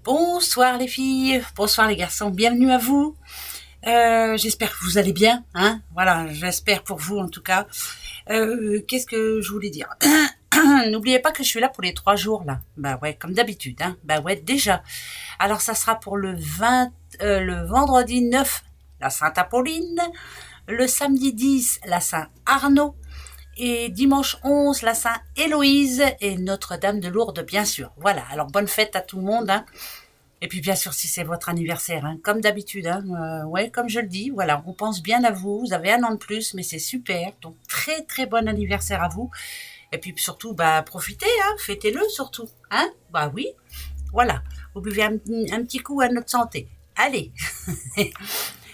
Bonsoir les filles, bonsoir les garçons, bienvenue à vous. J'espère que vous allez bien, hein. Voilà, j'espère pour vous en tout cas. Qu'est-ce que je voulais dire? N'oubliez pas que je suis là pour les 3 jours là. Bah ouais, comme d'habitude, hein. Bah ouais, déjà. Alors ça sera pour le vendredi 9, la Sainte-Apolline, le samedi 10, la Saint-Arnaud, et dimanche 11, la Saint-Héloïse et Notre-Dame de Lourdes, bien sûr. Voilà, alors bonne fête à tout le monde, hein. Et puis bien sûr, si c'est votre anniversaire, hein, comme d'habitude, hein, ouais, comme je le dis, voilà, on pense bien à vous. Vous avez un an de plus, mais c'est super. Donc très très bon anniversaire à vous. Et puis surtout, bah profitez, hein, fêtez-le surtout, hein. Bah oui, voilà. Vous buvez un petit coup à notre santé. Allez.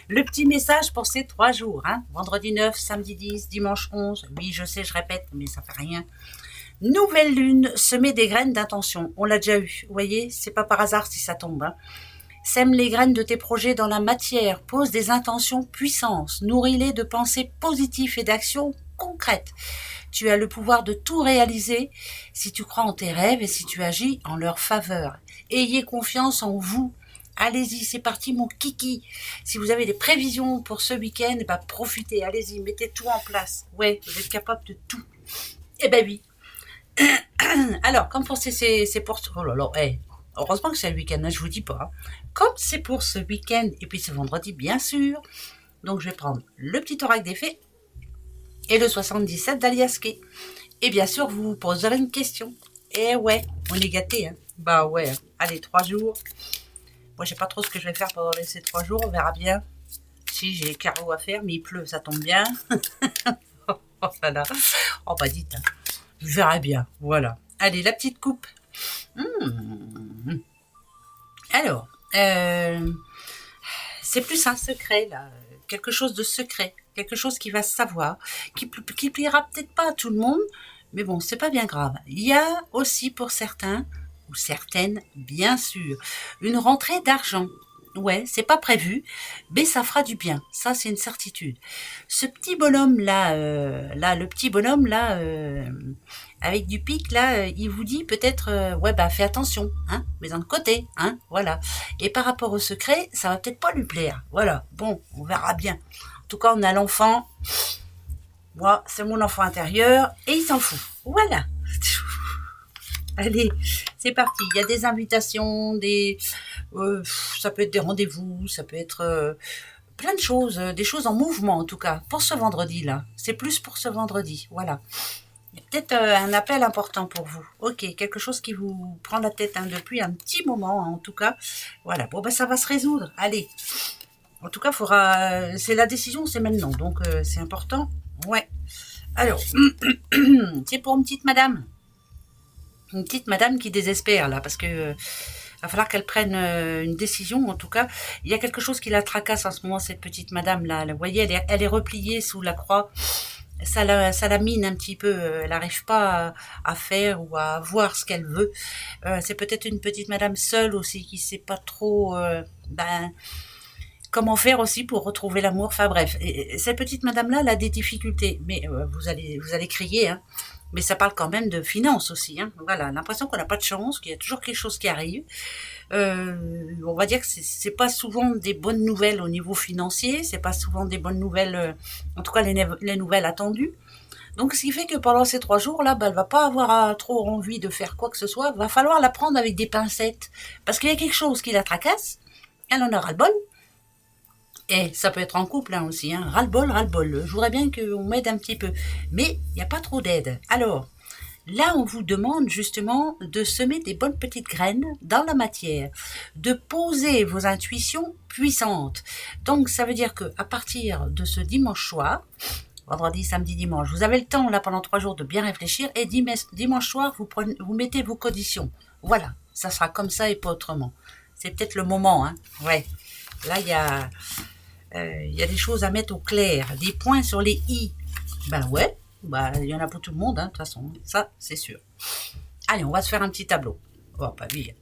Le petit message pour ces 3 jours, hein. Vendredi 9, samedi 10, dimanche 11. Oui, je sais, je répète, mais ça fait rien. Nouvelle lune, semer des graines d'intention. On l'a déjà eu, vous voyez, c'est pas par hasard si ça tombe, hein. Sème les graines de tes projets dans la matière, pose des intentions puissantes, nourris-les de pensées positives et d'actions concrètes. Tu as le pouvoir de tout réaliser si tu crois en tes rêves et si tu agis en leur faveur. Ayez confiance en vous. Allez-y, c'est parti mon kiki. Si vous avez des prévisions pour ce week-end, bah profitez, allez-y, mettez tout en place. Ouais, vous êtes capable de tout. Eh ben oui. Alors, comme pour c'est pour... Oh là là, hey. Heureusement que c'est le week-end, hein, je vous dis pas. Comme c'est pour ce week-end, et puis c'est vendredi, bien sûr. Donc, je vais prendre le petit oracle des fées et le 77 d'Aliaské. Et bien sûr, vous vous poserez une question. Eh ouais, on est gâtés, hein. Bah ouais, allez, 3 jours. Moi, je sais pas trop ce que je vais faire pendant ces 3 jours, on verra bien. Si j'ai carreau à faire, mais il pleut, ça tombe bien. Oh là là. Oh bah dites, hein. Je verrai bien, voilà. Allez, la petite coupe. Alors, c'est plus un secret, là. Quelque chose de secret. Quelque chose qui va se savoir. Qui plaira peut-être pas à tout le monde. Mais bon, c'est pas bien grave. Il y a aussi pour certains, ou certaines, bien sûr, une rentrée d'argent. Ouais, c'est pas prévu, mais ça fera du bien. Ça, c'est une certitude. Ce petit bonhomme là, le petit bonhomme là, avec du pic là, il vous dit peut-être, ouais bah fais attention, hein, mais d'un côté, hein, voilà. Et par rapport au secret, ça va peut-être pas lui plaire. Voilà. Bon, on verra bien. En tout cas, on a l'enfant. Moi, c'est mon enfant intérieur et il s'en fout. Voilà. Allez, c'est parti. Il y a des invitations, ça peut être des rendez-vous, ça peut être plein de choses, des choses en mouvement en tout cas, pour ce vendredi-là. C'est plus pour ce vendredi, voilà. Il y a peut-être un appel important pour vous. Ok, quelque chose qui vous prend la tête hein, depuis un petit moment, hein, en tout cas. Voilà, bon, ben ça va se résoudre. Allez. En tout cas, c'est la décision, c'est maintenant, donc c'est important. Ouais. Alors, c'est pour une petite madame. Une petite madame qui désespère là, parce que va falloir qu'elle prenne une décision. En tout cas, il y a quelque chose qui la tracasse en ce moment, cette petite madame là. Vous voyez, elle est repliée sous la croix. Ça la mine un petit peu. Elle n'arrive pas à faire ou à voir ce qu'elle veut. C'est peut-être une petite madame seule aussi qui sait pas trop. Comment faire aussi pour retrouver l'amour. Enfin bref, et cette petite madame là, elle a des difficultés. Mais vous allez crier, hein. Mais ça parle quand même de finances aussi, hein. Voilà, l'impression qu'on n'a pas de chance, qu'il y a toujours quelque chose qui arrive. On va dire que c'est pas souvent des bonnes nouvelles au niveau financier, c'est pas souvent des bonnes nouvelles, en tout cas les nouvelles attendues. Donc, ce qui fait que pendant ces 3 jours là, bah, elle va pas avoir trop envie de faire quoi que ce soit. Va falloir la prendre avec des pincettes, parce qu'il y a quelque chose qui la tracasse. Elle en a ras le bol. Et ça peut être en couple hein, aussi, hein. Ras-le-bol, ras-le-bol. Je voudrais bien qu'on m'aide un petit peu. Mais il n'y a pas trop d'aide. Alors, là, on vous demande justement de semer des bonnes petites graines dans la matière, de poser vos intuitions puissantes. Donc, ça veut dire qu'à partir de ce dimanche soir, vendredi, samedi, dimanche, vous avez le temps là pendant 3 jours de bien réfléchir et dimanche soir, vous mettez vos conditions. Voilà, ça sera comme ça et pas autrement. C'est peut-être le moment, hein. Ouais. Là, il y a des choses à mettre au clair, des points sur les i. Ben ouais, bah il y en a pour tout le monde, hein, de toute façon, ça c'est sûr. Allez, on va se faire un petit tableau. Oh, pas lui.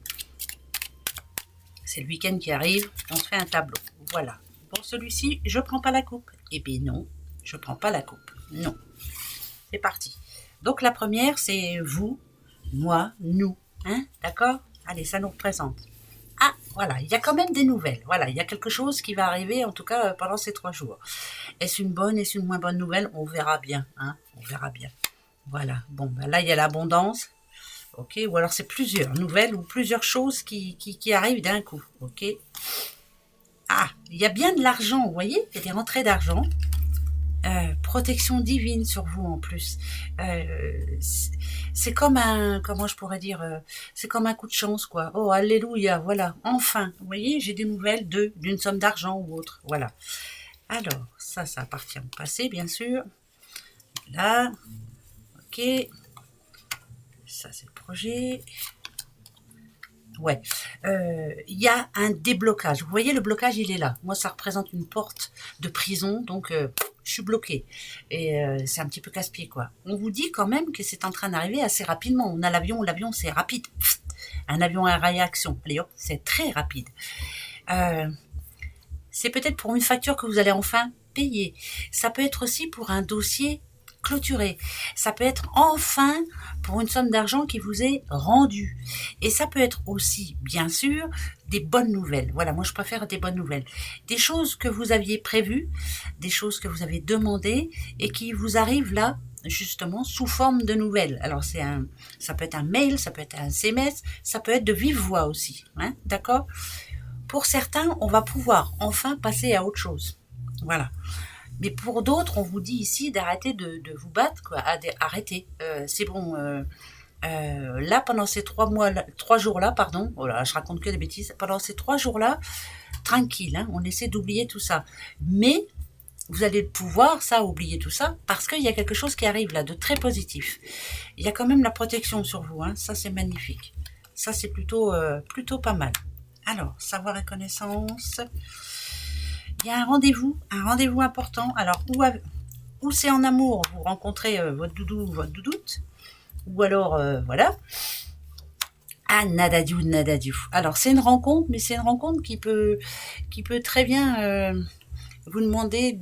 C'est le week-end qui arrive, on se fait un tableau. Voilà. Pour celui-ci, je prends pas la coupe. Eh bien non, je prends pas la coupe. Non. C'est parti. Donc la première, c'est vous, moi, nous. Hein, d'accord? Allez, ça nous représente. Ah, voilà, il y a quand même des nouvelles. Voilà, il y a quelque chose qui va arriver, en tout cas, pendant ces 3 jours. Est-ce une bonne, est-ce une moins bonne nouvelle? On verra bien, hein, on verra bien. Voilà, bon, ben là, il y a l'abondance, ok, ou alors c'est plusieurs nouvelles ou plusieurs choses qui arrivent d'un coup, ok. Ah, il y a bien de l'argent, vous voyez, il y a des rentrées d'argent. Protection divine sur vous en plus. C'est comme un, comment je pourrais dire, c'est comme un coup de chance quoi. Oh alléluia, voilà, enfin, vous voyez, j'ai des nouvelles d'une somme d'argent ou autre, voilà. Alors ça appartient au passé bien sûr. Là, ok, ça c'est le projet. Ouais, il y a un déblocage. Vous voyez, le blocage, il est là. Moi, ça représente une porte de prison, donc je suis bloquée. Et c'est un petit peu casse-pied, quoi. On vous dit quand même que c'est en train d'arriver assez rapidement. On a l'avion, c'est rapide. Un avion à réaction, allez hop, c'est très rapide. C'est peut-être pour une facture que vous allez enfin payer. Ça peut être aussi pour un dossier clôturé. Ça peut être enfin pour une somme d'argent qui vous est rendue. Et ça peut être aussi, bien sûr, des bonnes nouvelles. Voilà, moi je préfère des bonnes nouvelles. Des choses que vous aviez prévues, des choses que vous avez demandées et qui vous arrivent là, justement, sous forme de nouvelles. Alors ça peut être un mail, ça peut être un SMS, ça peut être de vive voix aussi. Hein, d'accord ? Pour certains, on va pouvoir enfin passer à autre chose. Voilà. Mais pour d'autres, on vous dit ici d'arrêter de vous battre, quoi. Arrêtez. C'est bon. Là, pendant ces 3 jours-là, pardon, oh là, je raconte que des bêtises. Pendant ces 3 jours-là, tranquille, hein, on essaie d'oublier tout ça. Mais vous allez pouvoir, ça, oublier tout ça, parce qu'il y a quelque chose qui arrive là, de très positif. Il y a quand même la protection sur vous, hein, ça c'est magnifique. Ça c'est plutôt pas mal. Alors, savoir et connaissance. Il y a un rendez-vous important. Alors, où c'est en amour, vous rencontrez votre doudou ou votre doudoute, ou alors, voilà. Ah, nadadiou. Alors, c'est une rencontre, mais c'est une rencontre qui peut très bien vous demander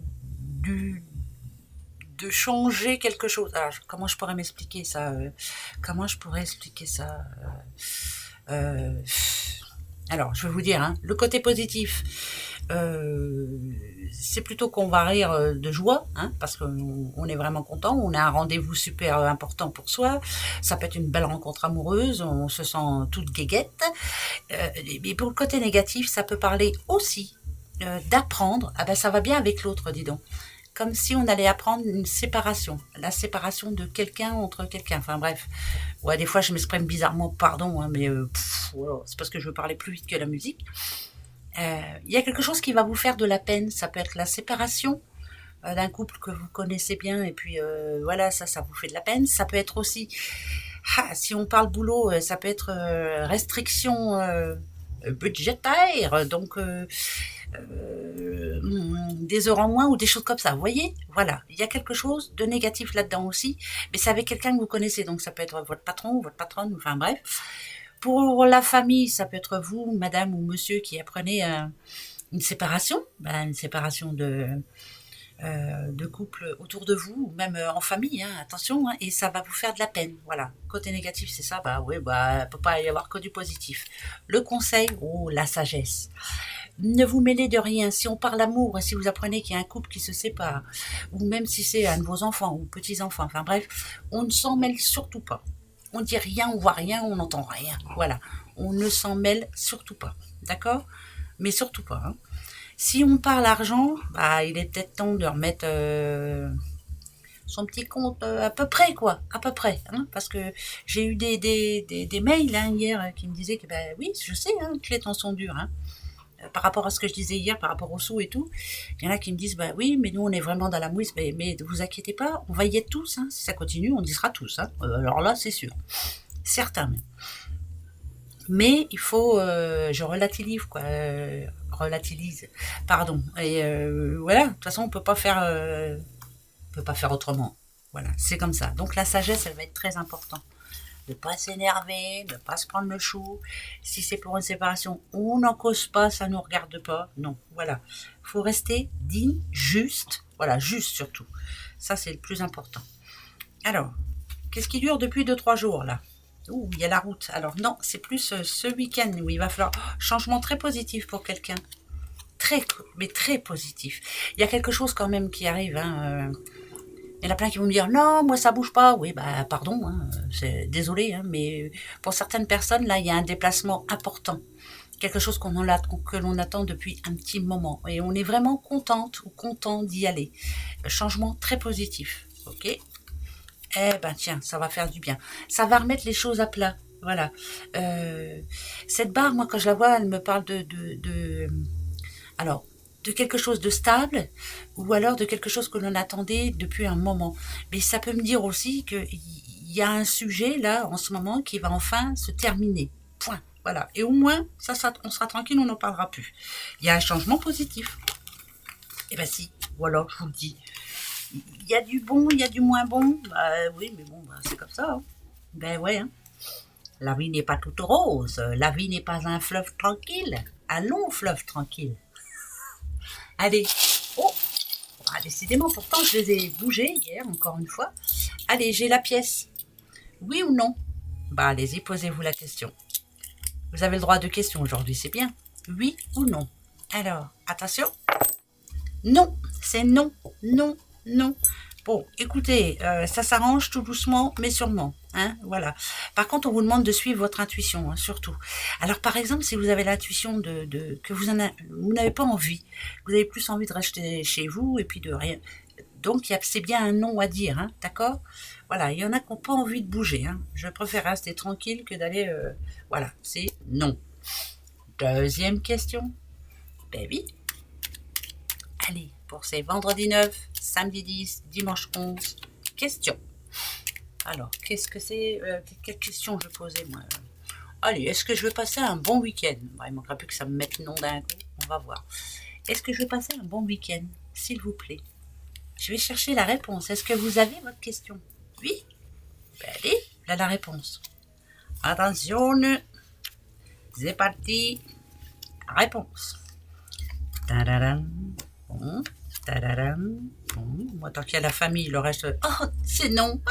de changer quelque chose. Alors, comment je pourrais m'expliquer ça Alors, je vais vous dire, hein, le côté positif, c'est plutôt qu'on va rire de joie, hein, parce qu'on est vraiment content, on a un rendez-vous super important pour soi, ça peut être une belle rencontre amoureuse, on se sent toute guéguette, mais pour le côté négatif, ça peut parler aussi d'apprendre, ah ben ça va bien avec l'autre, dis donc, comme si on allait apprendre une séparation, la séparation de quelqu'un entre quelqu'un, enfin bref. Ouais, des fois je m'exprime bizarrement, pardon, hein, mais voilà, c'est parce que je veux parler plus vite que la musique. Il y a quelque chose qui va vous faire de la peine, ça peut être la séparation d'un couple que vous connaissez bien, et puis voilà, ça vous fait de la peine. Ça peut être aussi, si on parle boulot, ça peut être restriction budgétaire, donc des heures en moins ou des choses comme ça. Vous voyez, voilà, il y a quelque chose de négatif là-dedans aussi, mais c'est avec quelqu'un que vous connaissez, donc ça peut être votre patron ou votre patronne, enfin bref. Pour la famille, ça peut être vous, madame ou monsieur, qui apprenez une séparation, une séparation de couple autour de vous, ou même en famille, hein, attention, hein, et ça va vous faire de la peine. Voilà. Côté négatif, c'est ça, il peut pas y avoir que du positif. Le conseil, la sagesse. Ne vous mêlez de rien. Si on parle amour, et si vous apprenez qu'il y a un couple qui se sépare, ou même si c'est un de vos enfants ou petits-enfants, enfin bref, on ne s'en mêle surtout pas. On dit rien, on voit rien, on n'entend rien. Voilà. On ne s'en mêle surtout pas. D'accord ? Mais surtout pas. Hein. Si on parle argent, il est peut-être temps de remettre son petit compte à peu près, quoi. À peu près. Hein, parce que j'ai eu des mails hein, hier qui me disaient que, oui, je sais hein, que les temps sont durs. Hein. Par rapport à ce que je disais hier, par rapport aux sous et tout, il y en a qui me disent, oui, mais nous, on est vraiment dans la mouise, mais ne vous inquiétez pas, on va y être tous, hein. Si ça continue, on y sera tous, hein. Alors là, c'est sûr. Certains même. Mais il faut, je relativise, pardon. Et voilà, de toute façon, on peut pas faire autrement. Voilà, c'est comme ça. Donc la sagesse, elle va être très importante. Ne pas s'énerver, ne pas se prendre le chou. Si c'est pour une séparation, on n'en cause pas, ça ne nous regarde pas. Non, voilà. Il faut rester digne, juste. Voilà, juste surtout. Ça, c'est le plus important. Alors, qu'est-ce qui dure depuis 2-3 jours, là ? Ouh, il y a la route. Alors non, c'est plus ce week-end où il va falloir... changement très positif pour quelqu'un. Très, mais très positif. Il y a quelque chose quand même qui arrive. Hein, il y en a plein qui vont me dire non, moi ça bouge pas. Oui, bah pardon, hein, c'est désolé, hein, mais pour certaines personnes, là, il y a un déplacement important. Quelque chose que l'on attend depuis un petit moment. Et on est vraiment contente ou content d'y aller. Changement très positif. Ok. Eh ben tiens, ça va faire du bien. Ça va remettre les choses à plat. Voilà. Cette barre, moi, quand je la vois, elle me parle alors, de quelque chose de stable ou alors de quelque chose que l'on attendait depuis un moment. Mais ça peut me dire aussi qu'il y a un sujet là en ce moment qui va enfin se terminer. Point. Voilà. Et au moins, on sera tranquille, on n'en parlera plus. Il y a un changement positif. Eh ben si, voilà, je vous le dis. Il y a du bon, il y a du moins bon. Bah oui, mais bon, bah, c'est comme ça. Hein. Ben ouais. Hein. La vie n'est pas toute rose. La vie n'est pas un fleuve tranquille. Un long fleuve tranquille. Allez. Oh, ah, décidément, pourtant je les ai bougés hier, encore une fois. Allez, j'ai la pièce. Oui ou non? Bah allez-y, posez-vous la question. Vous avez le droit de question aujourd'hui, c'est bien. Oui ou non? Alors, attention. Non, c'est non, non, non. Bon, écoutez, ça s'arrange tout doucement, mais sûrement. Hein, voilà. Par contre, on vous demande de suivre votre intuition, hein, surtout. Alors, par exemple, si vous avez l'intuition que vous n'avez pas envie, vous avez plus envie de rester chez vous et puis de rien. Donc, c'est bien un non à dire, hein, d'accord? Voilà, il y en a qui n'ont pas envie de bouger. Hein. Je préfère rester tranquille que d'aller... voilà, c'est non. Deuxième question. Ben oui. Allez, pour ces vendredi 9, samedi 10, dimanche 11, question. Alors, qu'est-ce que c'est quelle question je posais, moi? Allez, est-ce que je veux passer un bon week-end? Bon, il ne manquera plus que ça me mette non d'un coup. On va voir. Est-ce que je veux passer un bon week-end? S'il vous plaît. Je vais chercher la réponse. Est-ce que vous avez votre question? Oui? Ben allez, là la réponse. Attention, c'est parti. Réponse. Tadadam. Bon. Tadadam. Bon. Moi, tant qu'il y a la famille, le reste... Oh, c'est non.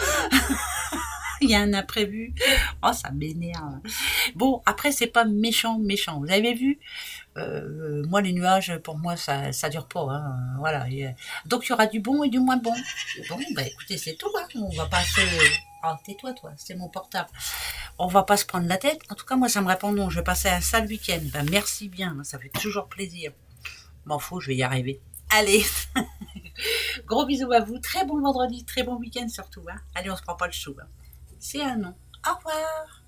Il y a un imprévu. Oh, ça m'énerve. Bon, après, c'est pas méchant, méchant. Vous avez vu moi, les nuages, pour moi, ça dure pas. Hein. Voilà. Donc, il y aura du bon et du moins bon. Bon, bah écoutez, c'est tout. Hein. On va pas se... Oh, tais-toi, toi. C'est mon portable. On va pas se prendre la tête. En tout cas, moi, ça me répond non. Je vais passer un sale week-end. Ben, merci bien. Ça fait toujours plaisir. M'en fous, je vais y arriver. Allez. Gros bisous à vous. Très bon vendredi, très bon week-end surtout. Hein. Allez, on se prend pas le chou. Hein. C'est un non. Au revoir.